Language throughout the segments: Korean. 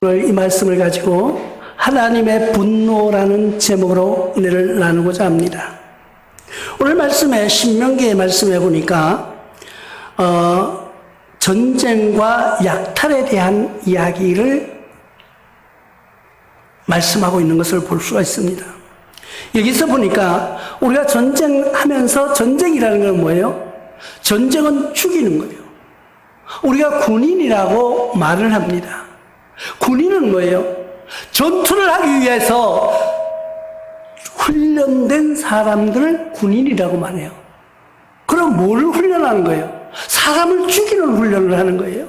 오늘 이 말씀을 가지고 하나님의 분노라는 제목으로 은혜를 나누고자 합니다. 오늘 말씀에 신명기의 말씀에 보니까 전쟁과 약탈에 대한 이야기를 말씀하고 있는 것을 볼 수가 있습니다. 여기서 보니까 우리가 전쟁하면서 전쟁이라는 건 뭐예요? 전쟁은 죽이는 거예요. 우리가 군인이라고 말을 합니다. 군인은 뭐예요? 전투를 하기 위해서 훈련된 사람들을 군인이라고 말해요. 그럼 뭘 훈련하는 거예요? 사람을 죽이는 훈련을 하는 거예요.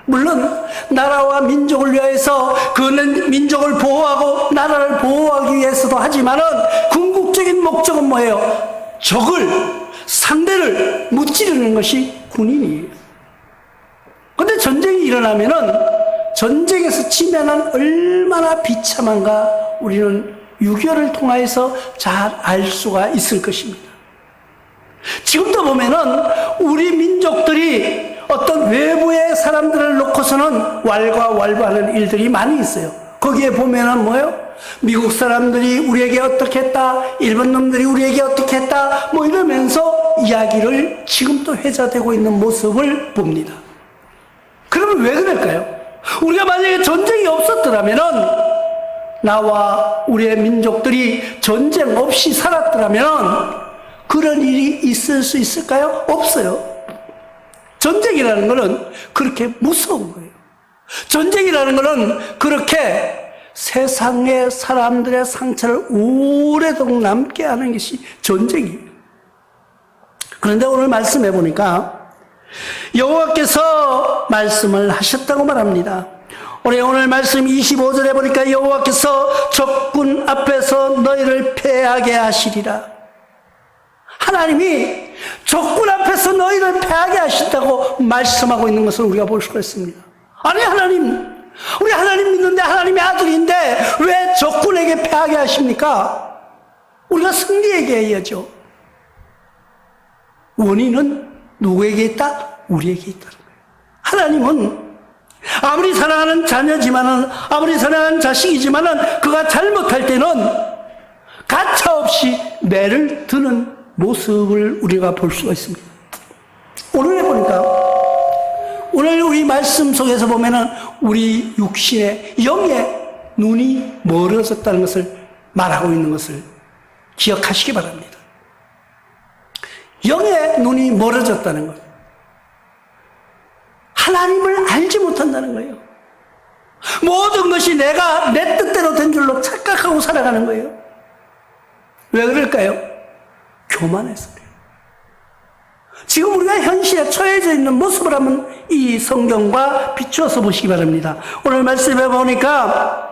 물론 나라와 민족을 위해서 그는 민족을 보호하고 나라를 보호하기 위해서도 하지만은 궁극적인 목적은 뭐예요? 적을, 상대를 무찌르는 것이 군인이에요. 근데 전쟁이 일어나면은 전쟁에서 치면은 얼마나 비참한가 우리는 6.25를 통해서 잘 알 수가 있을 것입니다. 지금도 보면은 우리 민족들이 어떤 외부의 사람들을 놓고서는 왈가왈부하는 일들이 많이 있어요. 거기에 보면은 뭐예요? 미국 사람들이 우리에게 어떻게 했다, 일본 놈들이 우리에게 어떻게 했다, 뭐 이러면서 이야기를 지금도 회자되고 있는 모습을 봅니다. 그러면 왜 그럴까요? 우리가 만약에 전쟁이 없었더라면은 나와 우리의 민족들이 전쟁 없이 살았더라면 그런 일이 있을 수 있을까요? 없어요. 전쟁이라는 것은 그렇게 무서운 거예요. 전쟁이라는 것은 그렇게 세상의 사람들의 상처를 오래도록 남게 하는 것이 전쟁이에요. 그런데 오늘 말씀해 보니까 여호와께서 말씀을 하셨다고 말합니다. 우리 오늘 말씀 25절에 보니까 여호와께서 적군 앞에서 너희를 패하게 하시리라. 하나님이 적군 앞에서 너희를 패하게 하신다고 말씀하고 있는 것을 우리가 볼 수가 있습니다. 아니 하나님, 우리 하나님 믿는데 하나님의 아들인데 왜 적군에게 패하게 하십니까? 우리가 승리하게 해야죠. 원인은 누구에게 있다? 우리에게 있다는 거예요. 하나님은 아무리 사랑하는 자녀지만은, 아무리 사랑하는 자식이지만은 그가 잘못할 때는 가차없이 매를 드는 모습을 우리가 볼 수가 있습니다. 오늘 해보니까 오늘 우리 말씀 속에서 보면은 우리 육신의 영의 눈이 멀어졌다는 것을 말하고 있는 것을 기억하시기 바랍니다. 영의 눈이 멀어졌다는 것. 하나님을 알지 못한다는 거예요. 모든 것이 내가 내 뜻대로 된 줄로 착각하고 살아가는 거예요. 왜 그럴까요? 교만해서 그래요. 지금 우리가 현실에 처해져 있는 모습을 한번 이 성경과 비추어서 보시기 바랍니다. 오늘 말씀해 보니까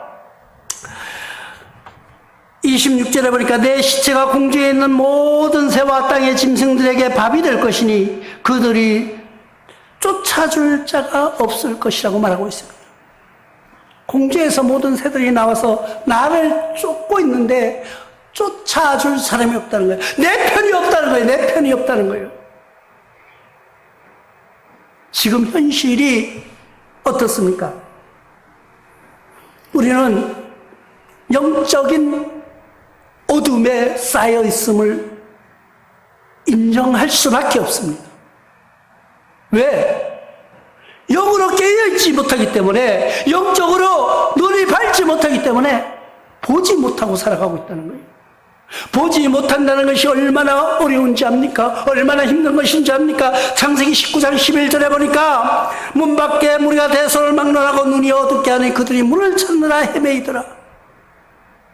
26절에 보니까 내 시체가 궁지에 있는 모든 새와 땅의 짐승들에게 밥이 될 것이니 그들이 쫓아줄 자가 없을 것이라고 말하고 있습니다. 궁지에서 모든 새들이 나와서 나를 쫓고 있는데 쫓아줄 사람이 없다는 거예요. 내 편이 없다는 거예요. 내 편이 없다는 거예요. 지금 현실이 어떻습니까? 우리는 영적인 어둠에 쌓여 있음을 인정할 수밖에 없습니다. 왜? 영으로 깨어있지 못하기 때문에, 영적으로 눈이 밝지 못하기 때문에 보지 못하고 살아가고 있다는 거예요. 보지 못한다는 것이 얼마나 어려운지 압니까? 얼마나 힘든 것인지 압니까? 창세기 19장 11절에 보니까 문 밖에 무리가 대소를 막론하고 눈이 어둡게 하니 그들이 문을 찾느라 헤매이더라.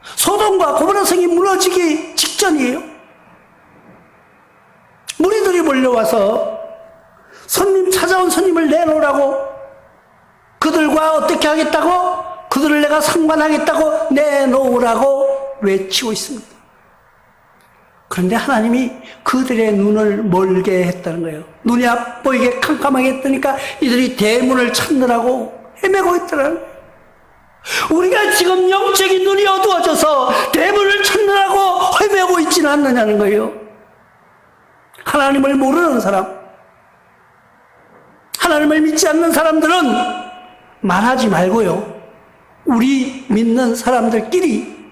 소돔과 고모라 성이 무너지기 직전이에요. 무리들이 몰려와서 찾아온 손님을 내놓으라고, 그들과 어떻게 하겠다고, 그들을 내가 상관하겠다고 내놓으라고 외치고 있습니다. 그런데 하나님이 그들의 눈을 멀게 했다는 거예요. 눈이 안 보이게 캄캄하게 했더니까 이들이 대문을 찾느라고 헤매고 있더라는 거예요. 우리가 지금 영적인 눈이 어두워져서 대문을 찾느라고 헤매고 있지는 않느냐는 거예요. 하나님을 모르는 사람, 하나님을 믿지 않는 사람들은 말하지 말고요. 우리 믿는 사람들끼리,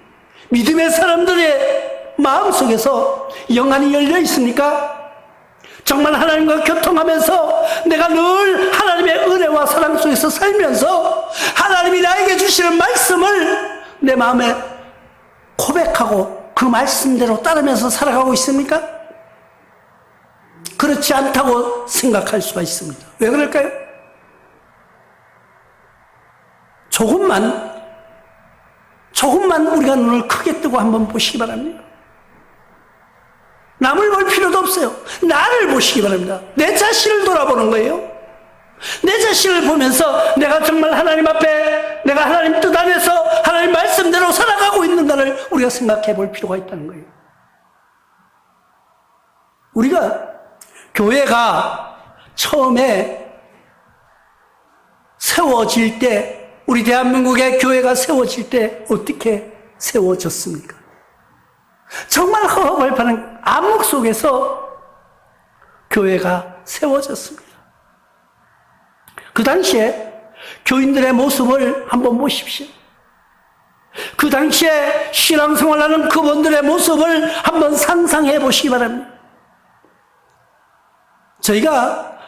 믿음의 사람들의 마음속에서 영안이 열려 있습니까? 정말 하나님과 교통하면서 내가 늘 하나님의 은혜와 사랑 속에서 살면서 하나님이 나에게 주시는 말씀을 내 마음에 고백하고 그 말씀대로 따르면서 살아가고 있습니까? 그렇지 않다고 생각할 수가 있습니다. 왜 그럴까요? 조금만 우리가 눈을 크게 뜨고 한번 보시기 바랍니다. 남을 볼 필요도 없어요. 나를 보시기 바랍니다. 내 자신을 돌아보는 거예요. 내 자신을 보면서 내가 정말 하나님 앞에 내가 하나님 뜻 안에서 하나님 말씀대로 살아가고 있는가를 우리가 생각해 볼 필요가 있다는 거예요. 우리가 교회가 처음에 세워질 때, 우리 대한민국의 교회가 세워질 때 어떻게 세워졌습니까? 정말 허허벌판한 암흑 속에서 교회가 세워졌습니다. 그 당시에 교인들의 모습을 한번 보십시오. 그 당시에 신앙생활하는 그분들의 모습을 한번 상상해 보시기 바랍니다. 저희가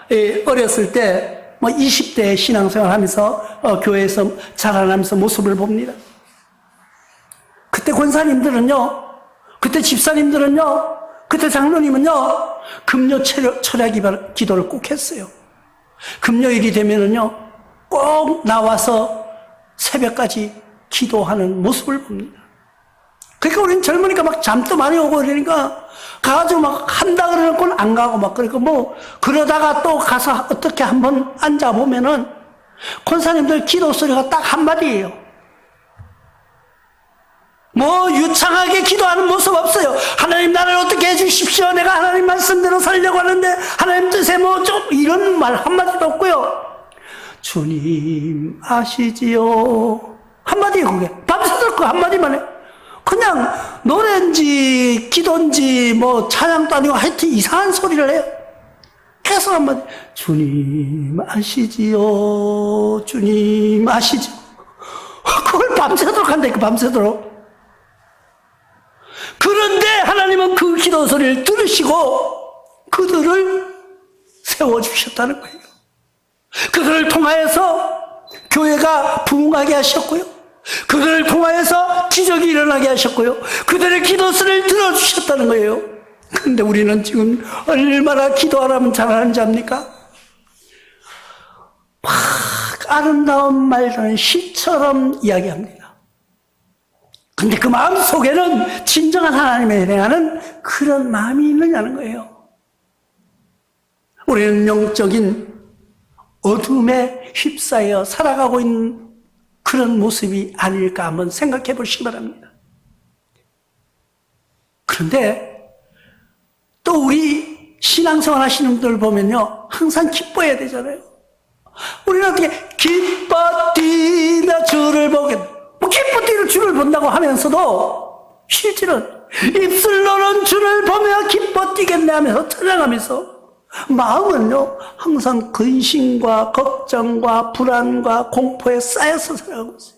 어렸을 때 20대 신앙생활 하면서 교회에서 자라나면서 모습을 봅니다. 그때 권사님들은요, 그때 집사님들은요, 그때 장로님은요, 금요 철야 기도를 꼭 했어요. 금요일이 되면은요, 꼭 나와서 새벽까지 기도하는 모습을 봅니다. 그러니까 우리는 젊으니까 막 잠도 많이 오고 그러니까 가가지고 막 한다 그러는 안 가고 막 그러니까 그러다가 또 가서 어떻게 한번 앉아보면은 권사님들 기도 소리가 딱 한마디예요. 유창하게 기도하는 모습 없어요. 하나님 나를 어떻게 해주십시오. 내가 하나님 말씀대로 살려고 하는데 하나님 뜻에 좀 이런 말 한마디도 없고요. 주님 아시지요. 한마디예요. 그게 밤새도록 그 한마디만 해. 그냥 노래인지 기도인지 찬양도 아니고 하여튼 이상한 소리를 해요. 계속 한마디. 주님 아시지요. 주님 아시죠. 그걸 밤새도록 한다니까. 밤새도록. 그런데 하나님은 그 기도 소리를 들으시고 그들을 세워주셨다는 거예요. 그들을 통하여서 교회가 부흥하게 하셨고요. 그들을 통하여서 기적이 일어나게 하셨고요. 그들의 기도 소리를 들어주셨다는 거예요. 그런데 우리는 지금 얼마나 기도하라면 잘하는지 압니까? 막 아름다운 말들은 시처럼 이야기합니다. 근데 그 마음 속에는 진정한 하나님에 대한 그런 마음이 있느냐는 거예요. 우리는 영적인 어둠에 휩싸여 살아가고 있는 그런 모습이 아닐까 한번 생각해 보시기 바랍니다. 그런데 또 우리 신앙생활 하시는 분들 보면요, 항상 기뻐해야 되잖아요. 우리는 어떻게 기뻐 뛰며 주를 보게, 기뻐 뛰며 주를 본다고 하면서도 실질은 입술로는 주를 보며 기뻐 뛰겠네 하면서 찬양하면서 마음은요 항상 근심과 걱정과 불안과 공포에 쌓여서 살아가고 있어요.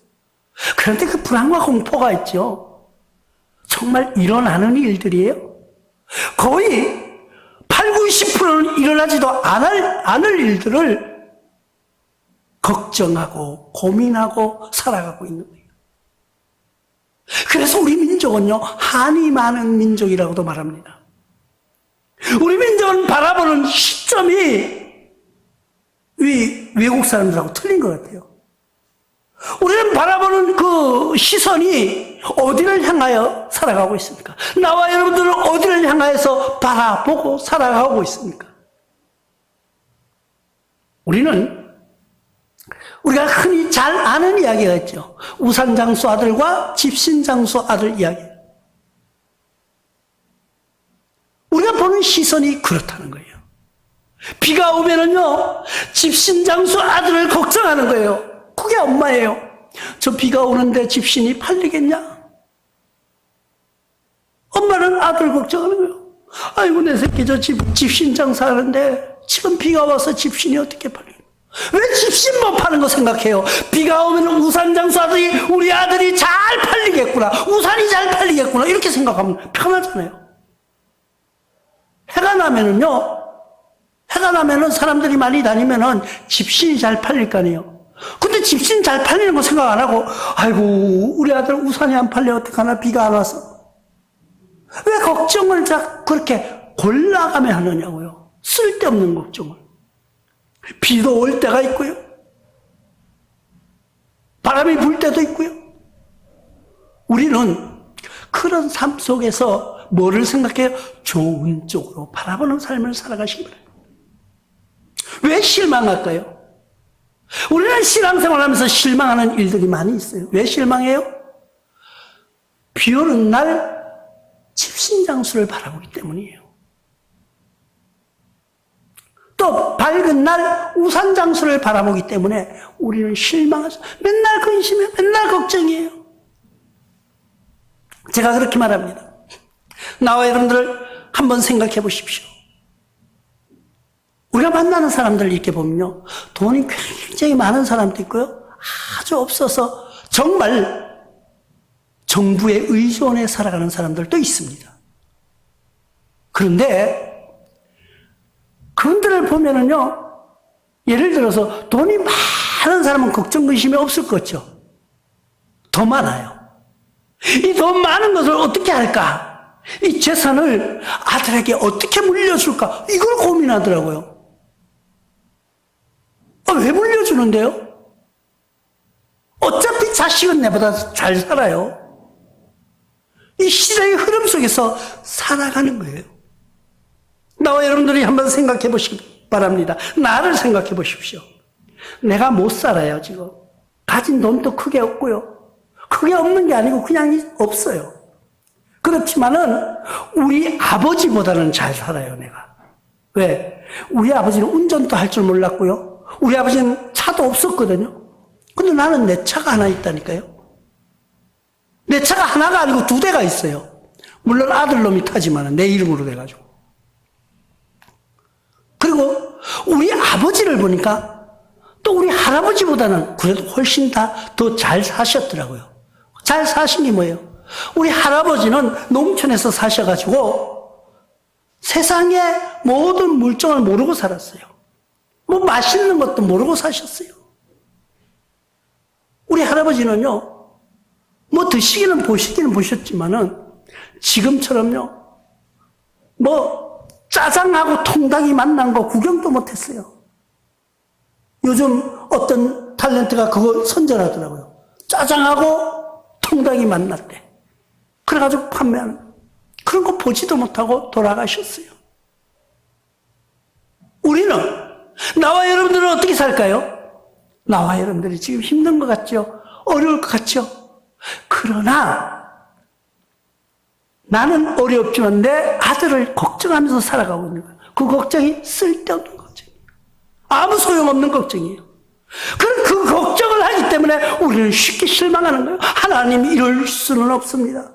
그런데 그 불안과 공포가 있죠, 정말 일어나는 일들이에요. 거의 80~90%는 일어나지도 않을 일들을 걱정하고 고민하고 살아가고 있는 거예요. 그래서 우리 민족은요 한이 많은 민족이라고도 말합니다. 우리 민족은 바라보는 시점이 외국 사람들하고 틀린 것 같아요. 우리는 바라보는 그 시선이 어디를 향하여 살아가고 있습니까? 나와 여러분들은 어디를 향하여서 바라보고 살아가고 있습니까? 우리가 흔히 잘 아는 이야기가 있죠. 우산장수 아들과 집신장수 아들 이야기. 우리가 보는 시선이 그렇다는 거예요. 비가 오면은요, 집신장수 아들을 걱정하는 거예요. 그게 엄마예요. 저 비가 오는데 집신이 팔리겠냐? 엄마는 아들 걱정하는 거예요. 아이고, 내 새끼 저 집신 장사하는데 지금 비가 와서 집신이 어떻게 팔리겠냐? 왜 집신 못 파는 거 생각해요? 비가 오면 우산 장사들이 우리 아들이 잘 팔리겠구나, 우산이 잘 팔리겠구나, 이렇게 생각하면 편하잖아요. 해가 나면은 사람들이 많이 다니면은 집신이 잘 팔릴 거 아니에요. 근데 집신 잘 팔리는 거 생각 안 하고, 아이고 우리 아들 우산이 안 팔려 어떡하나, 비가 안 와서. 왜 걱정을 자꾸 그렇게 골라가며 하느냐고요. 쓸데없는 걱정을. 비도 올 때가 있고요, 바람이 불 때도 있고요. 우리는 그런 삶 속에서 뭐를 생각해요? 좋은 쪽으로 바라보는 삶을 살아가시기 바랍니다. 왜 실망할까요? 우리는 신앙생활하면서 실망하는 일들이 많이 있어요. 왜 실망해요? 비 오는 날 집신장수를 바라보기 때문이에요. 또 밝은 날 우산장수를 바라보기 때문에 우리는 실망해서 맨날 근심해요. 맨날 걱정이에요. 제가 그렇게 말합니다. 나와 여러분들 한번 생각해 보십시오. 우리가 만나는 사람들 이렇게 보면요, 돈이 굉장히 많은 사람도 있고요, 아주 없어서 정말 정부에 의존해 살아가는 사람들도 있습니다. 그런데 그분들을 보면은요, 예를 들어서 돈이 많은 사람은 걱정, 근심이 없을 것 같죠? 더 많아요. 이 돈 많은 것을 어떻게 할까? 이 재산을 아들에게 어떻게 물려줄까? 이걸 고민하더라고요. 왜 물려주는데요? 어차피 자식은 내보다 잘 살아요. 이 시대의 흐름 속에서 살아가는 거예요. 나와 여러분들이 한번 생각해 보시기 바랍니다. 나를 생각해 보십시오. 내가 못 살아요, 지금. 가진 돈도 크게 없고요. 크게 없는 게 아니고 그냥 없어요. 그렇지만은 우리 아버지보다는 잘 살아요, 내가. 왜? 우리 아버지는 운전도 할 줄 몰랐고요. 우리 아버지는 차도 없었거든요. 근데 나는 내 차가 하나 있다니까요. 내 차가 하나가 아니고 2대가 있어요. 물론 아들놈이 타지만 내 이름으로 돼가지고. 그리고 우리 아버지를 보니까 또 우리 할아버지보다는 그래도 훨씬 더 잘 사셨더라고요. 잘 사신 게 뭐예요? 우리 할아버지는 농촌에서 사셔가지고 세상의 모든 물정을 모르고 살았어요. 뭐 맛있는 것도 모르고 사셨어요. 우리 할아버지는요, 뭐 드시기는 보시기는 보셨지만은 지금처럼요, 뭐 짜장하고 통닭이 만난 거 구경도 못했어요. 요즘 어떤 탤런트가 그거 선전하더라고요. 짜장하고 통닭이 만났대. 그래가지고 판매하는, 그런 거 보지도 못하고 돌아가셨어요. 우리는, 나와 여러분들은 어떻게 살까요? 나와 여러분들이 지금 힘든 것 같죠? 어려울 것 같죠? 그러나 나는 어렵지만 내 아들을 걱정하면서 살아가고 있는 거예요. 그 걱정이 쓸데없는 걱정이에요. 아무 소용없는 걱정이에요. 그럼 그 걱정을 하기 때문에 우리는 쉽게 실망하는 거예요. 하나님이 이럴 수는 없습니다.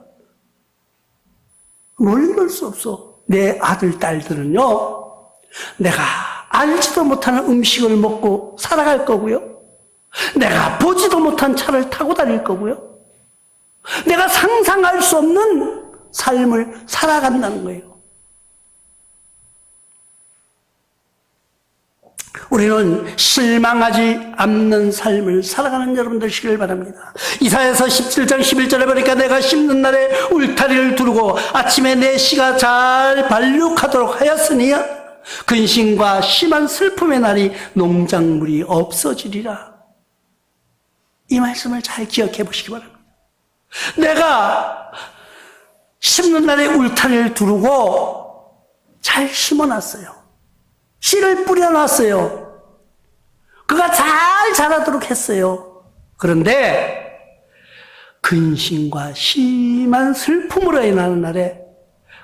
뭘 이럴 수 없어. 내 아들, 딸들은요, 내가 알지도 못하는 음식을 먹고 살아갈 거고요, 내가 보지도 못한 차를 타고 다닐 거고요, 내가 상상할 수 없는 삶을 살아간다는 거예요. 우리는 실망하지 않는 삶을 살아가는 여러분들 되시길 바랍니다. 이사야서 17장 11절에 보니까 내가 심는 날에 울타리를 두르고 아침에 내 씨가 잘 발육하도록 하였으니 근심과 심한 슬픔의 날이 농작물이 없어지리라. 이 말씀을 잘 기억해 보시기 바랍니다. 내가 심는 날에 울타리를 두르고 잘 심어놨어요. 씨를 뿌려놨어요. 그가 잘 자라도록 했어요. 그런데 근심과 심한 슬픔으로 인하는 날에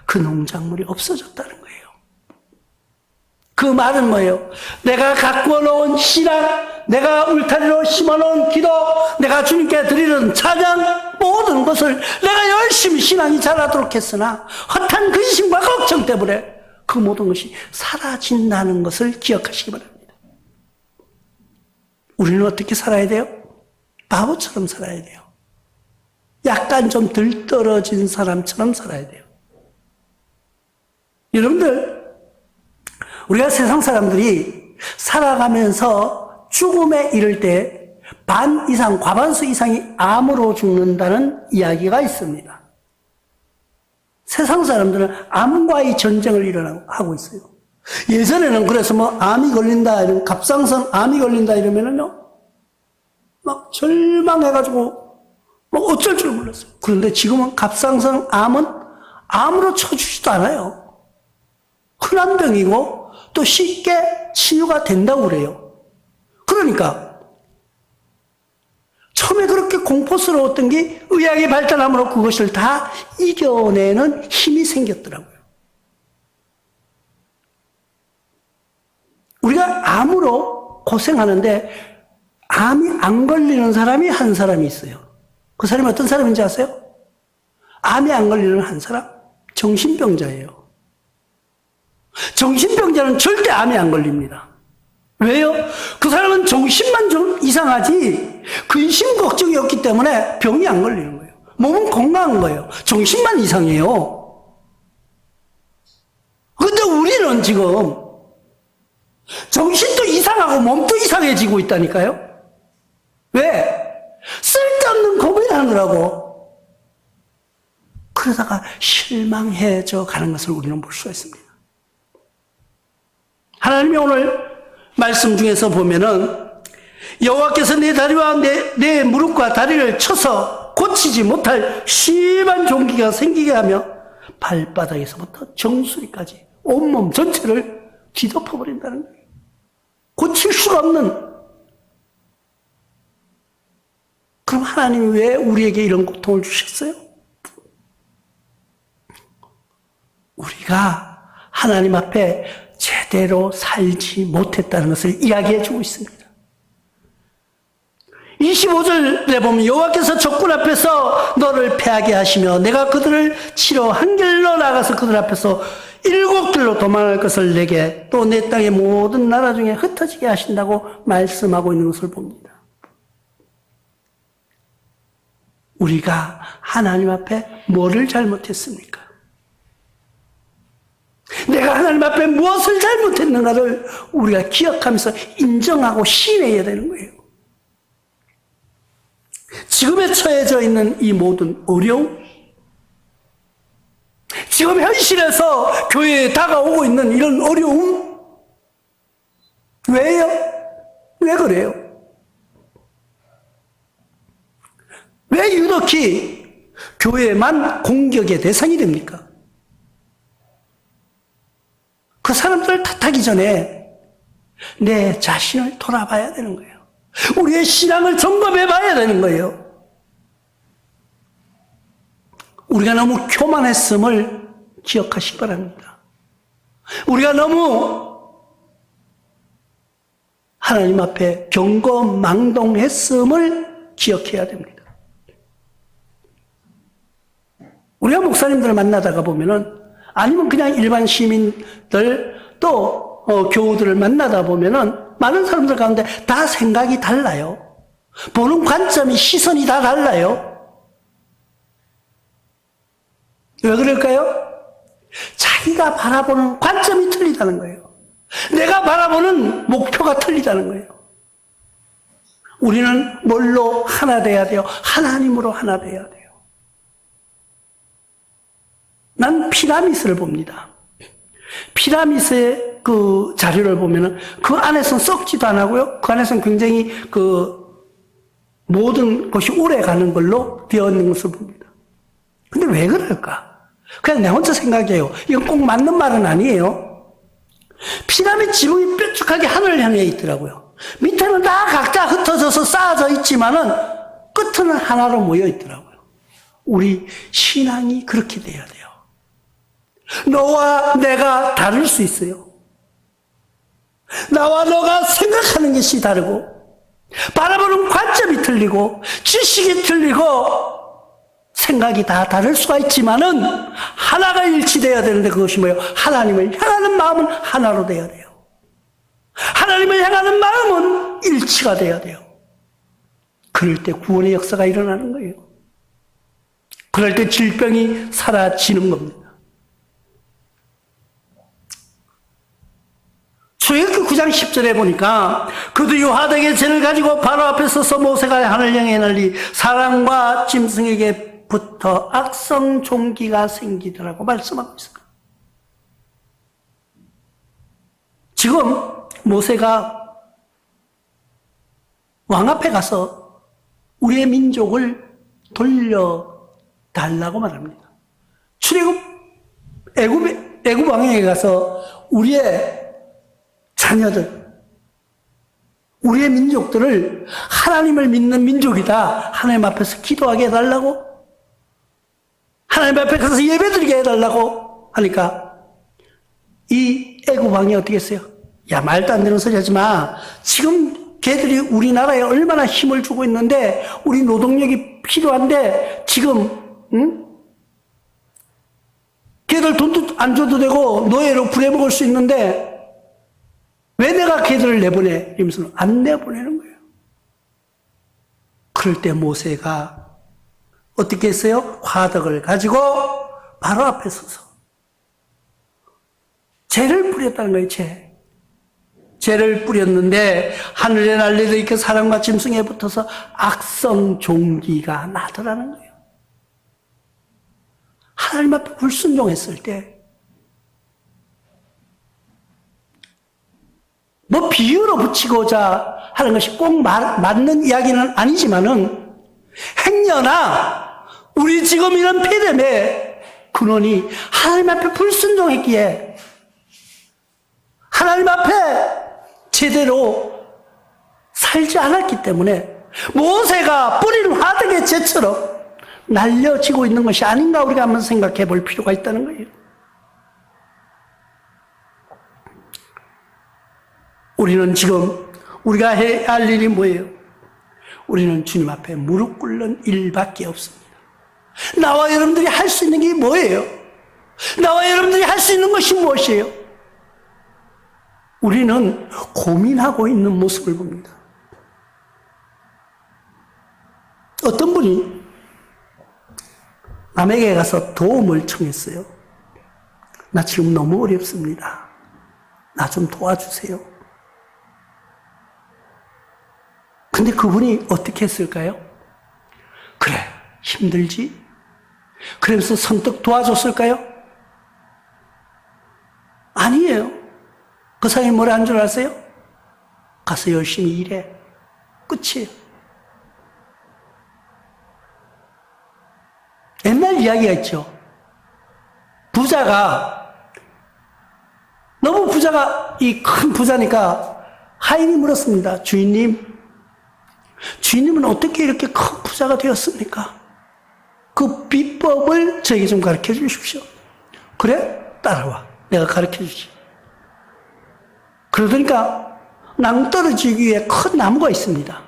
그 농작물이 없어졌다는 거예요. 그 말은 뭐예요? 내가 가꾸어 놓은 신앙, 내가 울타리로 심어놓은 기도, 내가 주님께 드리는 찬양, 모든 것을 내가 열심히 신앙이 자라도록 했으나 헛한 근심과 걱정 때문에 그 모든 것이 사라진다는 것을 기억하시기 바랍니다. 우리는 어떻게 살아야 돼요? 바보처럼 살아야 돼요. 약간 좀 들떨어진 사람처럼 살아야 돼요. 여러분들, 우리가 세상 사람들이 살아가면서 죽음에 이를 때 반 이상, 과반수 이상이 암으로 죽는다는 이야기가 있습니다. 세상 사람들은 암과의 전쟁을 일어나고 있어요. 예전에는 그래서 뭐 암이 걸린다, 이런 갑상선 암이 걸린다 이러면은요, 막 절망해가지고 뭐 어쩔 줄 몰랐어요. 그런데 지금은 갑상선 암은 암으로 쳐주지도 않아요. 흔한 병이고 또 쉽게 치유가 된다고 그래요. 그러니까 처음에 그렇게 공포스러웠던 게 의학이 발달함으로 그것을 다 이겨내는 힘이 생겼더라고요. 우리가 암으로 고생하는데 암이 안 걸리는 사람이 한 사람이 있어요. 그 사람이 어떤 사람인지 아세요? 암이 안 걸리는 한 사람? 정신병자예요. 정신병자는 절대 암이 안 걸립니다. 왜요? 그 사람은 정신만 좀 이상하지 근심 걱정이 없기 때문에 병이 안 걸리는 거예요. 몸은 건강한 거예요. 정신만 이상해요. 근데 우리는 지금 정신도 이상하고 몸도 이상해지고 있다니까요. 왜? 쓸데없는 고민하느라고. 그러다가 실망해져 가는 것을 우리는 볼 수가 있습니다. 하나님이 오늘 말씀 중에서 보면은 여호와께서 내 다리와 내 무릎과 다리를 쳐서 고치지 못할 심한 종기가 생기게 하며 발바닥에서부터 정수리까지 온몸 전체를 뒤덮어버린다는 거예요. 고칠 수가 없는. 그럼 하나님이 왜 우리에게 이런 고통을 주셨어요? 우리가 하나님 앞에 제대로 살지 못했다는 것을 이야기해 주고 있습니다. 25절에 보면 여호와께서 적군 앞에서 너를 패하게 하시며 내가 그들을 치러 한 길로 나가서 그들 앞에서 7길로 도망할 것을 내게 또 내 땅의 모든 나라 중에 흩어지게 하신다고 말씀하고 있는 것을 봅니다. 우리가 하나님 앞에 뭐를 잘못했습니까? 내가 하나님 앞에 무엇을 잘못했는가를 우리가 기억하면서 인정하고 시인해야 되는 거예요. 지금에 처해져 있는 이 모든 어려움, 지금 현실에서 교회에 다가오고 있는 이런 어려움, 왜요? 왜 그래요? 왜 유독히 교회만 공격의 대상이 됩니까? 그 사람들을 탓하기 전에 내 자신을 돌아봐야 되는 거예요. 우리의 신앙을 점검해 봐야 되는 거예요. 우리가 너무 교만했음을 기억하시기 바랍니다. 우리가 너무 하나님 앞에 경거망동했음을 기억해야 됩니다. 우리가 목사님들을 만나다가 보면은 아니면 그냥 일반 시민들 또 교우들을 만나다 보면은 많은 사람들 가운데 다 생각이 달라요. 보는 관점이, 시선이 다 달라요. 왜 그럴까요? 자기가 바라보는 관점이 틀리다는 거예요. 내가 바라보는 목표가 틀리다는 거예요. 우리는 뭘로 하나 돼야 돼요? 하나님으로 하나 돼야 돼요. 난 피라미드를 봅니다. 피라미드의 그 자료를 보면은 그 안에서는 썩지도 안 하고요. 그 안에서는 굉장히 그 모든 것이 오래 가는 걸로 되어 있는 것을 봅니다. 근데 왜 그럴까? 그냥 내 혼자 생각해요. 이건 꼭 맞는 말은 아니에요. 피라미드 지붕이 뾰족하게 하늘을 향해 있더라고요. 밑에는 다 각자 흩어져서 쌓아져 있지만은 끝은 하나로 모여 있더라고요. 우리 신앙이 그렇게 돼야 돼요. 너와 내가 다를 수 있어요. 나와 너가 생각하는 것이 다르고 바라보는 관점이 틀리고 지식이 틀리고 생각이 다 다를 수가 있지만은 하나가 일치돼야 되는데 그것이 뭐예요? 하나님을 향하는 마음은 하나로 돼야 돼요. 하나님을 향하는 마음은 일치가 돼야 돼요. 그럴 때 구원의 역사가 일어나는 거예요. 그럴 때 질병이 사라지는 겁니다. 출애굽기 9장 10절에 보니까 그도 유하덕의 죄를 가지고 바로 앞에 서서 모세가 하늘 향해 날리 사람과 짐승에게부터 악성 종기가 생기더라고 말씀하고 있습니다. 지금 모세가 왕 앞에 가서 우리의 민족을 돌려달라고 말합니다. 애굽 왕에게 가서 우리의 자녀들, 우리의 민족들을 하나님을 믿는 민족이다. 하나님 앞에서 기도하게 해달라고, 하나님 앞에 가서 예배드리게 해달라고 하니까 이 애굽 왕이 어떻게 했어요? 야, 말도 안 되는 소리 하지 마. 지금 걔들이 우리나라에 얼마나 힘을 주고 있는데, 우리 노동력이 필요한데, 지금, 걔들 돈도 안 줘도 되고, 노예로 부려먹을 수 있는데, 왜 내가 걔들을 내보내? 이러면서 안 내보내는 거예요. 그럴 때 모세가 어떻게 했어요? 화덕을 가지고 바로 앞에 서서 죄를 뿌렸다는 거예요, 죄. 죄를 뿌렸는데 하늘에 날리던 이렇게 사람과 짐승에 붙어서 악성 종기가 나더라는 거예요. 하나님 앞에 불순종했을 때 뭐 비유로 붙이고자 하는 것이 꼭 맞는 이야기는 아니지만은 행여나 우리 지금 이런 폐렴의 근원이 하나님 앞에 불순종했기에 하나님 앞에 제대로 살지 않았기 때문에 모세가 뿌린 화덕의 재처럼 날려지고 있는 것이 아닌가 우리가 한번 생각해 볼 필요가 있다는 거예요. 우리는 지금 우리가 해야 할 일이 뭐예요? 우리는 주님 앞에 무릎 꿇는 일밖에 없습니다. 나와 여러분들이 할 수 있는 게 뭐예요? 나와 여러분들이 할 수 있는 것이 무엇이에요? 우리는 고민하고 있는 모습을 봅니다. 어떤 분이 남에게 가서 도움을 청했어요. 나 지금 너무 어렵습니다. 나 좀 도와주세요. 근데 그분이 어떻게 했을까요? 그래, 힘들지? 그러면서 선뜻 도와줬을까요? 아니에요. 그 사람이 뭐라 한 줄 아세요? 가서 열심히 일해. 끝이에요. 옛날 이야기가 있죠. 부자가, 너무 부자가, 이 큰 부자니까 하인이 물었습니다. 주인님은 어떻게 이렇게 큰 부자가 되었습니까? 그 비법을 저에게 좀 가르쳐 주십시오. 그래? 따라와. 내가 가르쳐 주지. 그러니까 낭떠러지기 위해 큰 나무가 있습니다.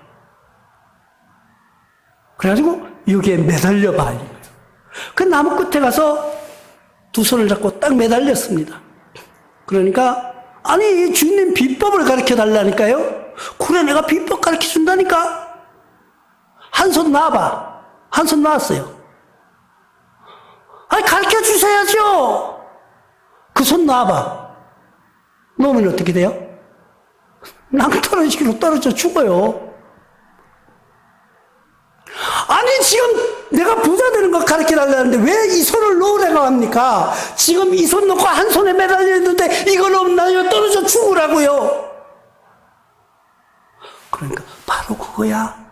그래가지고 여기에 매달려 봐. 그 나무 끝에 가서 두 손을 잡고 딱 매달렸습니다. 그러니까 아니 주인님 비법을 가르쳐 달라니까요. 그래 내가 비법 가르쳐 준다니까. 한 손 놔봐. 한 손 놨어요. 아니 가르쳐 주셔야죠. 그 손 놔봐. 놓으면 어떻게 돼요? 낭떠러지기로 떨어져 죽어요. 아니 지금 내가 부자 되는 거 가르쳐 달라는데 왜 이 손을 놓으라고 합니까? 지금 이 손 놓고 한 손에 매달려 있는데 이걸 놓으면 떨어져 죽으라고요. 그러니까 바로 그거야.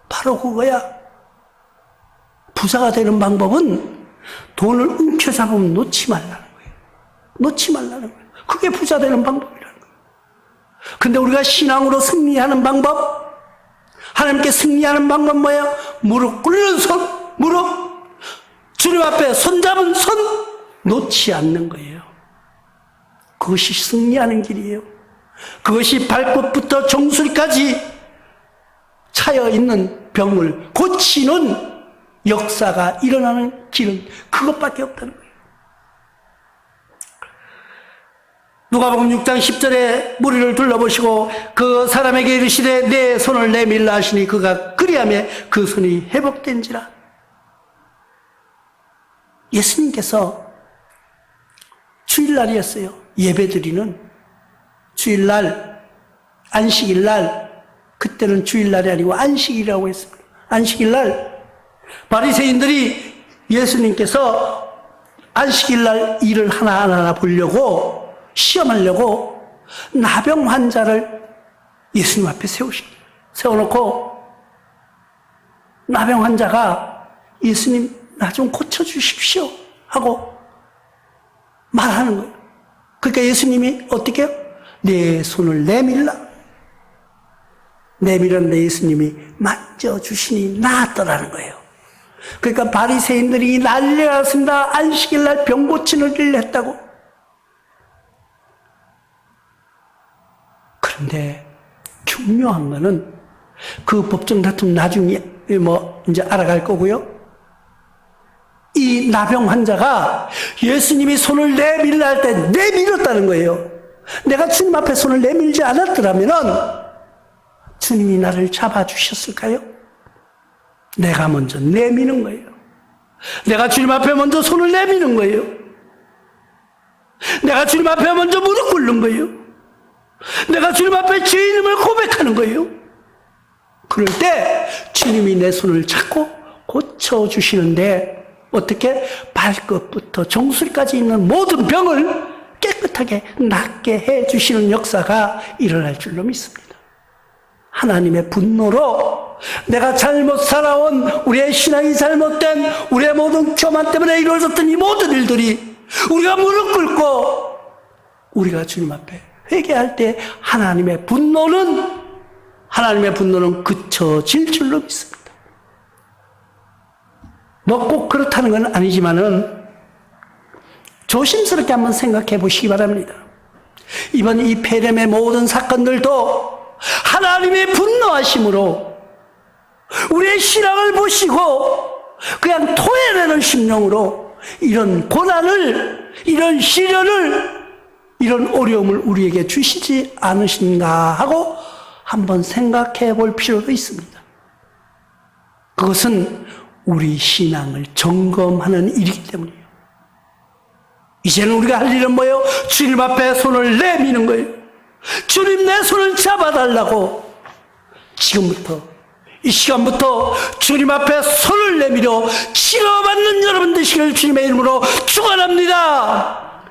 바로 그거야. 부자가 되는 방법은 돈을 움켜잡으면 놓지 말라는 거예요. 놓지 말라는 거예요. 그게 부자 되는 방법이라는 거예요. 근데 우리가 신앙으로 승리하는 방법, 하나님께 승리하는 방법 뭐예요? 무릎 꿇는 손, 무릎, 주님 앞에 손잡은 손 놓지 않는 거예요. 그것이 승리하는 길이에요. 그것이 발끝부터 정수리까지 차여 있는 병을 고치는 역사가 일어나는, 길은 그것밖에 없다는 거예요. 누가복음 6장 10절에 무리를 둘러보시고 그 사람에게 이르시되 내 손을 내밀라 하시니 그가 그리하며 그 손이 회복된지라. 예수님께서 주일날이었어요. 예배드리는 주일날, 안식일날, 그때는 주일날이 아니고 안식일이라고 했습니다. 안식일날 바리새인들이 예수님께서 안식일날 일을 하나하나 보려고 시험하려고 나병 환자를 예수님 앞에 세워놓고 나병 환자가 예수님 나 좀 고쳐주십시오 하고 말하는 거예요. 그러니까 예수님이 어떻게 해요? 내 손을 내밀었는데 예수님이 만져주시니 나았더라는 거예요. 그러니까 바리새인들이 난리가 났습니다. 안식일날 병 고치는 일을 했다고. 그런데 중요한 거는 그 법정 다툼 나중에 이제 알아갈 거고요. 이 나병 환자가 예수님이 손을 내밀라 할 때 내밀었다는 거예요. 내가 주님 앞에 손을 내밀지 않았더라면 주님이 나를 잡아주셨을까요? 내가 먼저 내미는 거예요. 내가 주님 앞에 먼저 손을 내미는 거예요. 내가 주님 앞에 먼저 무릎 꿇는 거예요. 내가 주님 앞에 죄인임을 고백하는 거예요. 그럴 때 주님이 내 손을 잡고 고쳐주시는데 어떻게? 발끝부터 정수리까지 있는 모든 병을 깨끗하게 낫게 해주시는 역사가 일어날 줄로 믿습니다. 하나님의 분노로 내가 잘못 살아온 우리의 신앙이 잘못된 우리의 모든 교만 때문에 이루어졌던 이 모든 일들이 우리가 무릎 꿇고 우리가 주님 앞에 회개할 때 하나님의 분노는 그쳐질 줄로 믿습니다. 뭐 꼭 그렇다는 건 아니지만은 조심스럽게 한번 생각해 보시기 바랍니다. 이번 이 폐렴의 모든 사건들도 하나님의 분노하심으로 우리의 신앙을 보시고 그냥 토해내는 심령으로 이런 고난을, 이런 시련을, 이런 어려움을 우리에게 주시지 않으신가 하고 한번 생각해 볼 필요도 있습니다. 그것은 우리 신앙을 점검하는 일이기 때문이에요. 이제는 우리가 할 일은 뭐예요? 주님 앞에 손을 내미는 거예요. 주님 내 손을 잡아달라고 지금부터 이 시간부터 주님 앞에 손을 내밀어 치료받는 여러분 되시길 주님의 이름으로 축원합니다.